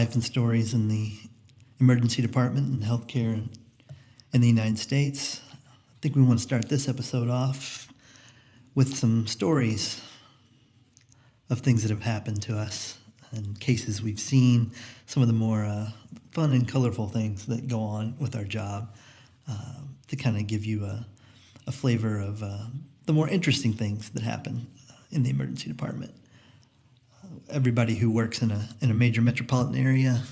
life and stories in the emergency department and healthcare in the United States. I think we want to start this episode off with some stories of things that have happened to us and cases we've seen, some of the more fun and colorful things that go on with our job, to kind of give you a flavor of the more interesting things that happen in the emergency department. Everybody who works in a major metropolitan area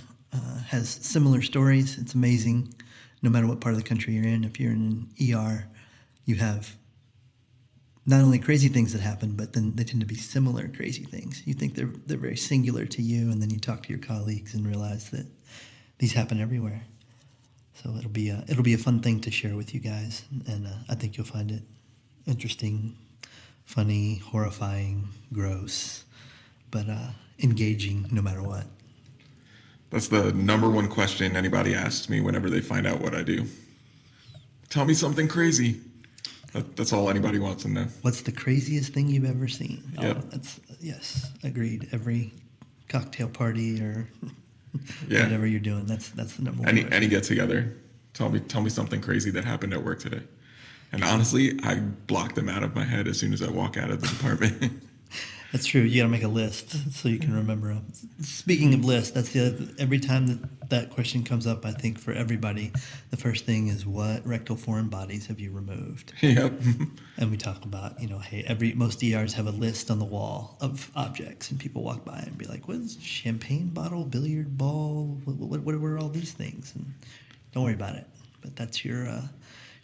has similar stories. It's amazing, no matter what part of the country you're in. If you're in an ER, you have not only crazy things that happen, but then they tend to be similar crazy things. You think they're very singular to you, and then you talk to your colleagues and realize that these happen everywhere. So it'll be a fun thing to share with you guys, and I think you'll find it interesting, funny, horrifying, gross, but engaging no matter what. That's the number one question anybody asks me whenever they find out what I do. Tell me something crazy. That's all anybody wants to know. What's the craziest thing you've ever seen? Yep. Yes, agreed. Every cocktail party or whatever you're doing, that's the number one. Any get together, tell me something crazy that happened at work today. And honestly, I block them out of my head as soon as I walk out of the department. That's true. You got to make a list so you can remember them. Speaking of lists, that's every time that question comes up, I think for everybody, the first thing is, what rectal foreign bodies have you removed? Yep. And we talk about, hey, most ERs have a list on the wall of objects, and people walk by and be like, what is champagne bottle, billiard ball? What were all these things? And don't worry about it. But that's your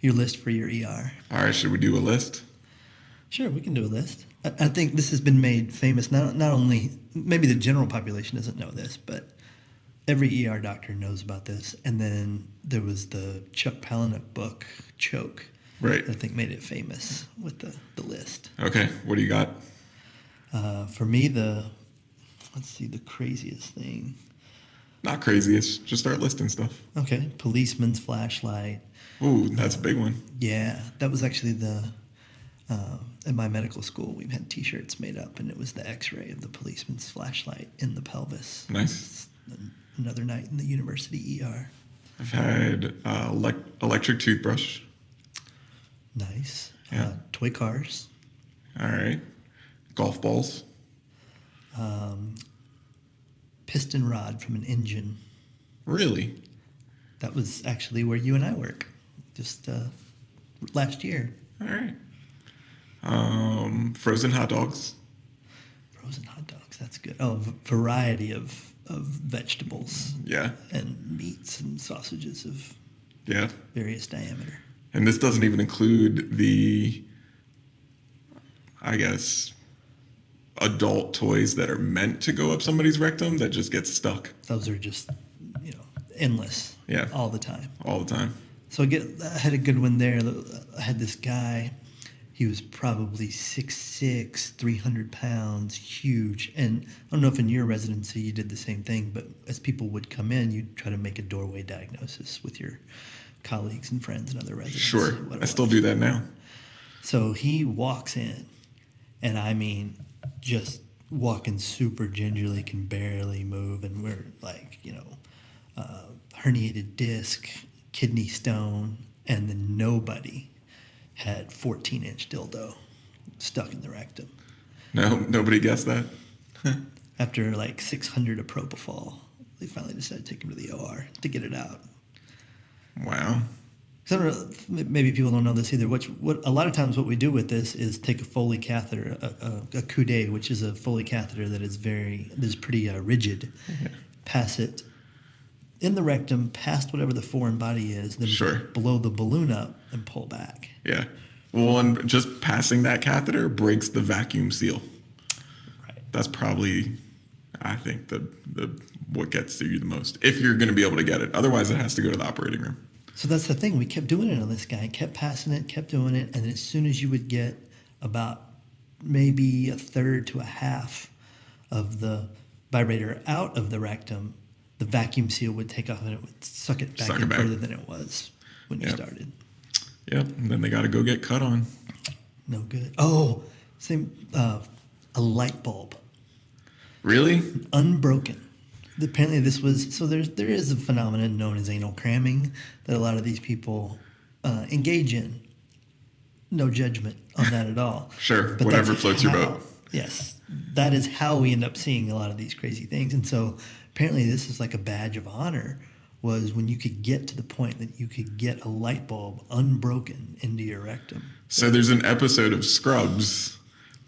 list for your ER. All right, should we do a list? Sure, we can do a list. I think this has been made famous, not only, maybe the general population doesn't know this, but every ER doctor knows about this. And then there was the Chuck Palahniuk book, Choke, right, that I think made it famous with the list. Okay, what do you got? For me, the craziest thing. Not craziest, just start listing stuff. Okay, policeman's flashlight. Ooh, that's a big one. Yeah, that was actually in my medical school, we had T-shirts made up, and it was the X-ray of the policeman's flashlight in the pelvis. Nice. Another night in the university ER. I've had electric toothbrush. Nice. Yeah. Toy cars. All right. Golf balls. Piston rod from an engine. Really? That was actually where you and I work, just last year. All right. Frozen hot dogs. Frozen hot dogs, that's good. Oh, variety of vegetables. Yeah. And meats and sausages of various diameter. And this doesn't even include the, I guess, adult toys that are meant to go up somebody's rectum that just get stuck. Those are just, endless. Yeah. All the time. All the time. So I had a good one there. I had this guy. He was probably 6'6", 300 pounds, huge. And I don't know if in your residency you did the same thing, but as people would come in, you'd try to make a doorway diagnosis with your colleagues and friends and other residents. Sure. I still do that now. So he walks in, and I mean, just walking super gingerly, can barely move. And we're like, herniated disc, kidney stone, and then nobody had 14-inch dildo stuck in the rectum. No, nobody guessed that. After like 600 of propofol, they finally decided to take him to the OR to get it out. Wow. I don't know, maybe people don't know this either. What a lot of times what we do with this is take a Foley catheter, a Coude, which is a Foley catheter that is pretty rigid. Yeah. Pass it in the rectum, past whatever the foreign body is, then blow the balloon up and pull back. Yeah. Well, and just passing that catheter breaks the vacuum seal. Right. That's probably, I think, the what gets to you the most, if you're going to be able to get it. Otherwise, it has to go to the operating room. So that's the thing. We kept doing it on this guy, kept passing it, kept doing it, and as soon as you would get about maybe a third to a half of the vibrator out of the rectum, the vacuum seal would take off and it would suck it back further than it was when you started. Yep. And then they got to go get cut on. No good. Oh, same. A light bulb. Really? Unbroken. apparently this was so. There is a phenomenon known as anal cramming that a lot of these people engage in. No judgment on that at all. Sure, But whatever that's floats your how- boat. Yes, that is how we end up seeing a lot of these crazy things. And so apparently this is like a badge of honor, was when you could get to the point that you could get a light bulb unbroken into your rectum. So there's an episode of Scrubs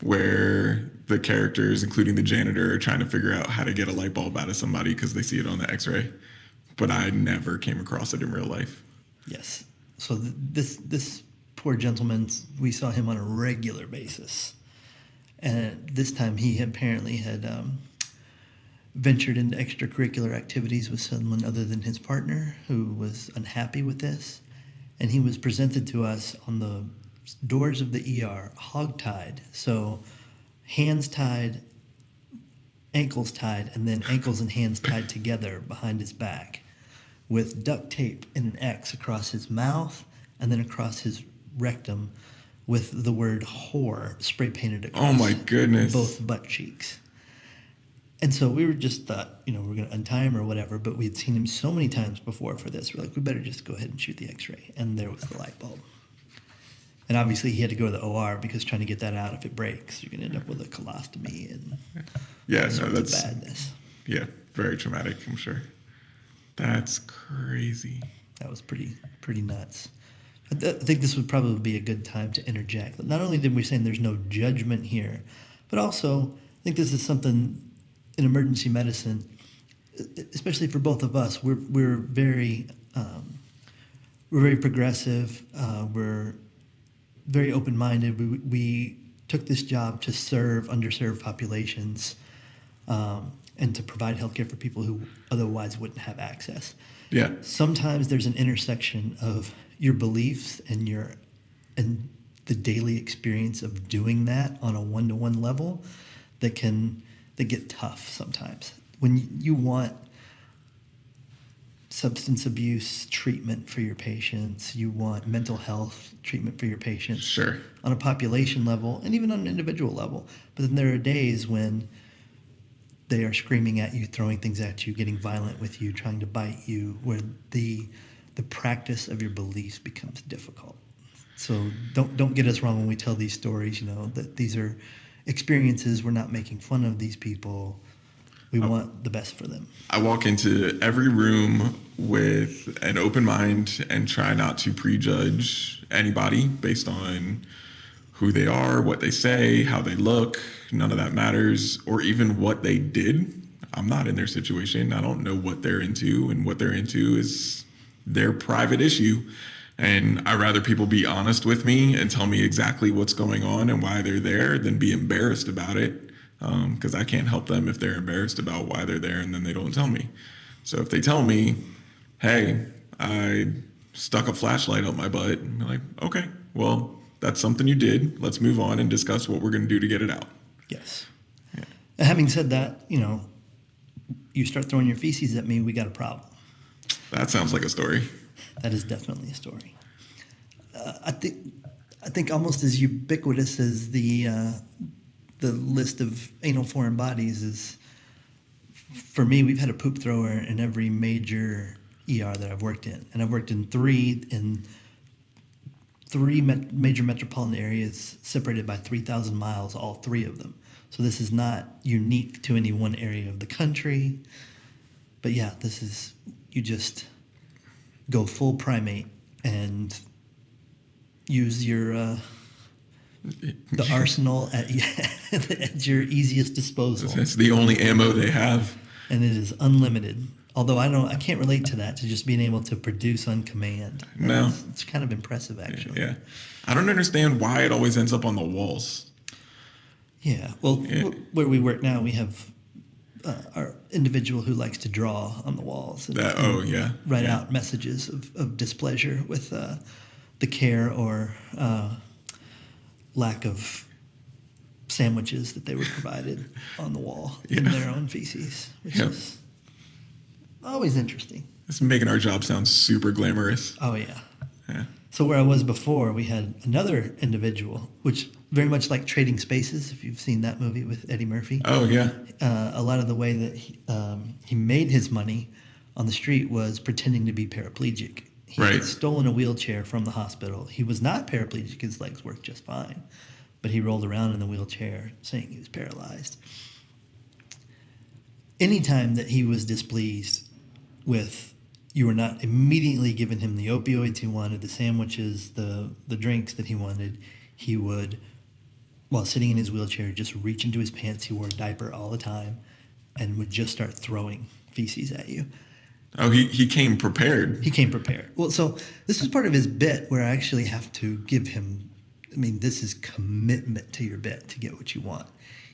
where the characters, including the janitor, are trying to figure out how to get a light bulb out of somebody because they see it on the X-ray. But I never came across it in real life. Yes. So this poor gentleman, we saw him on a regular basis. And this time he apparently had ventured into extracurricular activities with someone other than his partner who was unhappy with this. And he was presented to us on the doors of the ER, hog-tied. So hands tied, ankles tied, and then ankles and hands tied together behind his back with duct tape and an X across his mouth and then across his rectum with the word whore spray painted across Oh my goodness. both butt cheeks. And so we were just thought, we're going to untie him or whatever, but we had seen him so many times before for this. We're like, we better just go ahead and shoot the X-ray. And there was the light bulb. And obviously he had to go to the OR because trying to get that out, if it breaks, you're going to end up with a colostomy and Yeah, all no, sorts that's of badness. yeah, very traumatic, I'm sure. That's crazy. That was pretty nuts. I think this would probably be a good time to interject. Not only did we say there's no judgment here, but also I think this is something in emergency medicine, especially for both of us. We're very progressive. We're very open-minded. We took this job to serve underserved populations and to provide healthcare for people who otherwise wouldn't have access. Yeah. Sometimes there's an intersection of your beliefs and the daily experience of doing that on a one-to-one level that get tough sometimes. When you want substance abuse treatment for your patients, you want mental health treatment for your patients. Sure. On a population level and even on an individual level. But then there are days when they are screaming at you, throwing things at you, getting violent with you, trying to bite you, where the practice of your beliefs becomes difficult. So don't get us wrong when we tell these stories, that these are experiences. We're not making fun of these people. We want the best for them. I walk into every room with an open mind and try not to prejudge anybody based on who they are, what they say, how they look. None of that matters, or even what they did. I'm not in their situation. I don't know what they're into, and what they're into is their private issue. And I'd rather people be honest with me and tell me exactly what's going on and why they're there than be embarrassed about it. Because I can't help them if they're embarrassed about why they're there and then they don't tell me. So if they tell me, hey, I stuck a flashlight up my butt, I'm like, okay, well, that's something you did. Let's move on and discuss what we're going to do to get it out. Yes. Yeah. And having said that, you start throwing your feces at me, we got a problem. That sounds like a story. That is definitely a story. I think almost as ubiquitous as the list of anal foreign bodies is, for me, we've had a poop thrower in every major ER that I've worked in. And I've worked in three major metropolitan areas separated by 3,000 miles, all three of them. So this is not unique to any one area of the country. But yeah, you just go full primate and use your the arsenal at your easiest disposal. It's the only ammo they have. And it is unlimited. Although I can't relate to that, to just being able to produce on command. No. It's kind of impressive, actually. Yeah. I don't understand why it always ends up on the walls. Yeah. Well, where we work now, we have our individual who likes to draw on the walls. And write out messages of displeasure with the care or lack of sandwiches that they were provided on the wall in their own feces, which is always interesting. It's making our job sound super glamorous. Oh, yeah. Yeah. So where I was before, we had another individual, which very much like Trading Spaces, if you've seen that movie with Eddie Murphy. Oh yeah. A lot of the way that he made his money on the street was pretending to be paraplegic. He Right. had stolen a wheelchair from the hospital. He was not paraplegic; his legs worked just fine, but he rolled around in the wheelchair saying he was paralyzed. Anytime that he was displeased with, you were not immediately giving him the opioids he wanted, the sandwiches, the drinks that he wanted, he would, while sitting in his wheelchair, just reach into his pants. He wore a diaper all the time and would just start throwing feces at you. Oh, he came prepared. He came prepared. Well, so this is part of his bit where I actually have to give him, I mean, this is commitment to your bit to get what you want.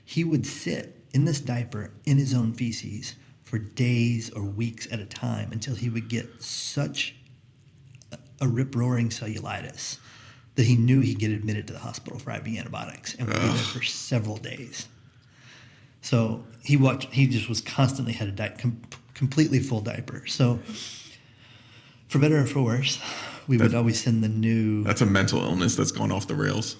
He would sit in this diaper in his own feces for days or weeks at a time until he would get such a rip-roaring cellulitis that he knew he'd get admitted to the hospital for IV antibiotics and would be there for several days. So he just was constantly had a completely full diaper. So for better or for worse, we would always send the new... That's a mental illness that's gone off the rails.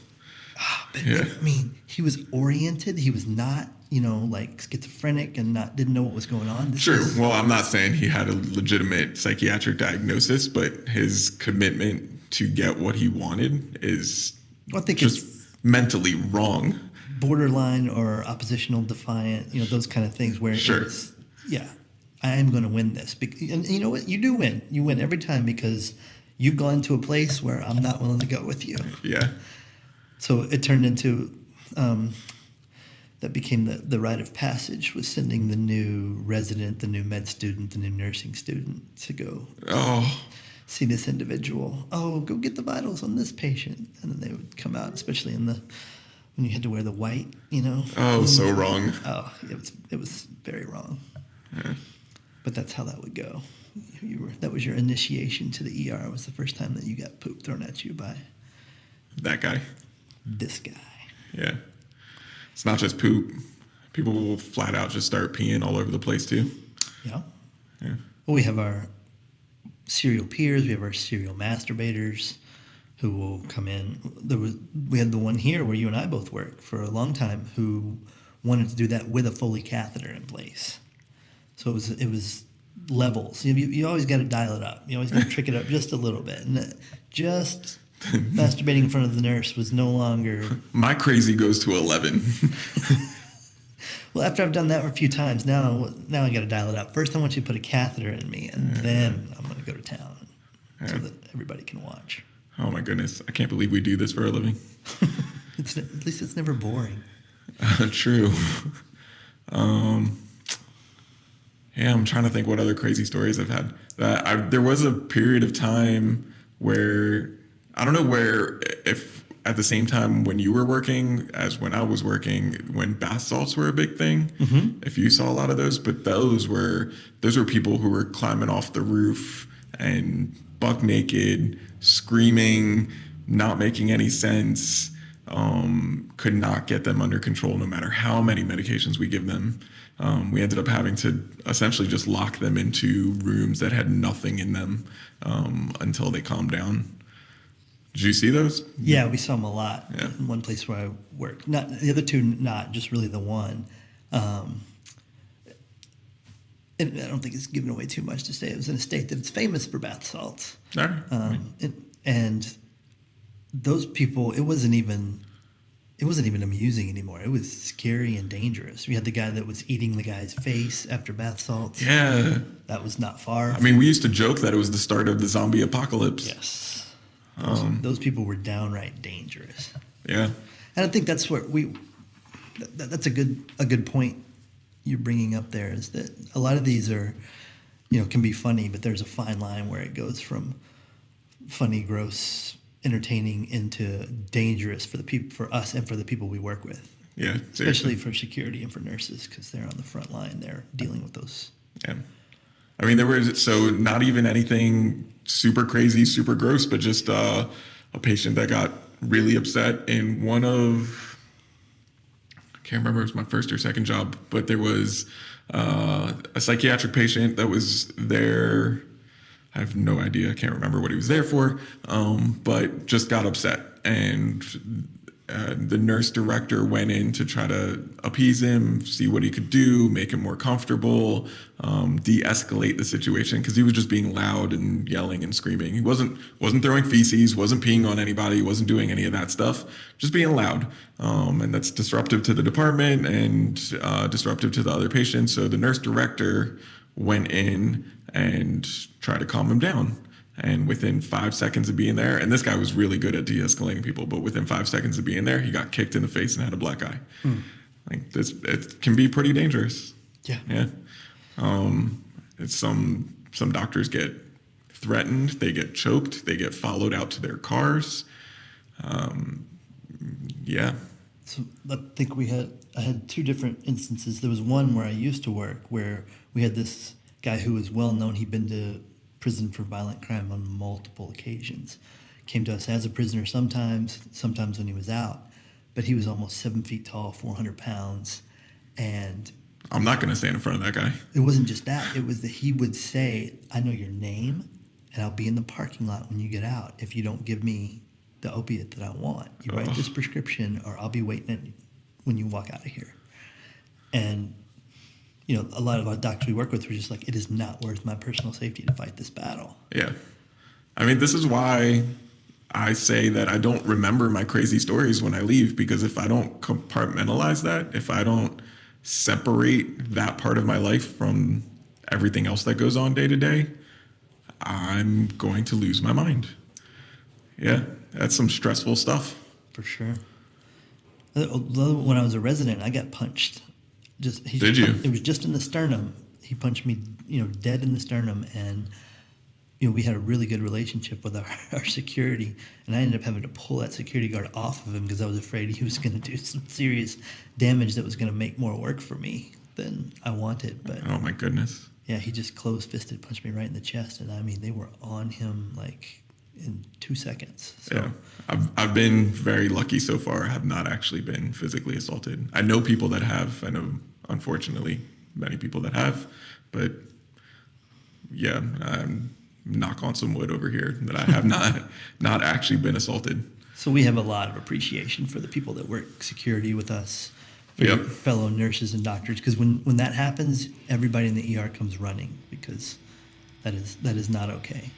But Yeah. I mean, he was oriented. He was not, like schizophrenic and didn't know what was going on. Sure. Well, I'm not saying he had a legitimate psychiatric diagnosis, but his commitment to get what he wanted is I think just it's mentally wrong. borderline or oppositional defiant, those kind of things where Sure. it's, I am going to win this. And you know what? You do win. You win every time because you've gone to a place where I'm not willing to go with you. Yeah. So it turned into, that became the rite of passage, was sending the new resident, the new med student, the new nursing student to go Oh, see this individual. Oh, go get the vitals on this patient. And then they would come out, especially when you had to wear the white, oh, so wrong. Oh, it was very wrong. Yeah. But that's how that would go. That was your initiation to the ER. Was the first time that you got poop thrown at you by That guy. this guy. Yeah. It's not just poop. People will flat out just start peeing all over the place too. Yeah. Yeah. Well, we have our serial peers. We have our serial masturbators who will come in. We had the one here where you and I both worked for a long time who wanted to do that with a Foley catheter in place. So it was levels. You always got to dial it up. You always got to trick it up just a little bit. And just masturbating in front of the nurse was no longer... My crazy goes to 11. Well, after I've done that a few times, now I got to dial it up. First, I want you to put a catheter in me, and then I'm going to go to town so that everybody can watch. Oh my goodness. I can't believe we do this for a living. At least it's never boring. True. Yeah, I'm trying to think what other crazy stories I've had. There was a period of time where, I don't know if at the same time when you were working as when I was working, when bath salts were a big thing, if you saw a lot of those, but those were people who were climbing off the roof and buck naked, screaming, not making any sense, could not get them under control no matter how many medications we give them. We ended up having to essentially just lock them into rooms that had nothing in them until they calmed down. Did you see those? Yeah, we saw them a lot. Yeah. In one place where I worked. Not the other two, not just really the one. And I don't think it's giving away too much to say. It was in a state that's famous for bath salts. All right. And those people, it wasn't even amusing anymore. It was scary and dangerous. We had the guy that was eating the guy's face after bath salts. Yeah. That was not far. I mean, we used to joke that it was the start of the zombie apocalypse. Yes. Those people were downright dangerous. Yeah. And I think that's what that's a good point you're bringing up there, is that a lot of these are, can be funny, but there's a fine line where it goes from funny, gross, entertaining into dangerous for us and for the people we work with. Yeah. Especially Seriously. for security and for nurses, because they're on the front line. They're dealing with those. Yeah. I mean, there was, so not even anything super crazy, super gross, but just a patient that got really upset in one of, I can't remember if it was my first or second job, but there was a psychiatric patient that was there. I have no idea. I can't remember what he was there for, but just got upset. And the nurse director went in to try to appease him, see what he could do, make him more comfortable, de-escalate the situation, because he was just being loud and yelling and screaming. He wasn't throwing feces, wasn't peeing on anybody, wasn't doing any of that stuff, just being loud. And that's disruptive to the department and disruptive to the other patients. So the nurse director went in and tried to calm him down. And within 5 seconds of being there, and this guy was really good at de-escalating people, but within 5 seconds of being there, he got kicked in the face and had a black eye. Like this, it can be pretty dangerous. Yeah. Yeah. It's some doctors get threatened, they get choked, they get followed out to their cars. Yeah. So I think I had two different instances. There was one where I used to work where we had this guy who was well known. He'd been to prison for violent crime on multiple occasions. Came to us as a prisoner sometimes when he was out, but he was almost 7 feet tall, 400 pounds. And I'm not going to stand in front of that guy. it wasn't just that. It was that he would say, I know your name and I'll be in the parking lot when you get out. If you don't give me the opiate that I want, you write this prescription or I'll be waiting when you walk out of here. And a lot of our doctors we work with were just like, it is not worth my personal safety to fight this battle. Yeah. I mean, this is why I say that I don't remember my crazy stories when I leave, because if I don't compartmentalize that, if I don't separate that part of my life from everything else that goes on day to day, I'm going to lose my mind. Yeah, that's some stressful stuff. For sure. When I was a resident, I got punched. Did you? It was just in the sternum. He punched me, dead in the sternum, and we had a really good relationship with our security, and I ended up having to pull that security guard off of him because I was afraid he was going to do some serious damage that was going to make more work for me than I wanted. But oh my goodness. Yeah, he just closed-fisted punched me right in the chest, and I mean they were on him like in 2 seconds. So. Yeah, I've been very lucky so far. I have not actually been physically assaulted. I know people that have. I know, unfortunately, many people that have. But yeah, knock on some wood over here that I have not actually been assaulted. So we have a lot of appreciation for the people that work security with us, for your fellow nurses and doctors, because when that happens, everybody in the ER comes running, because that is not okay.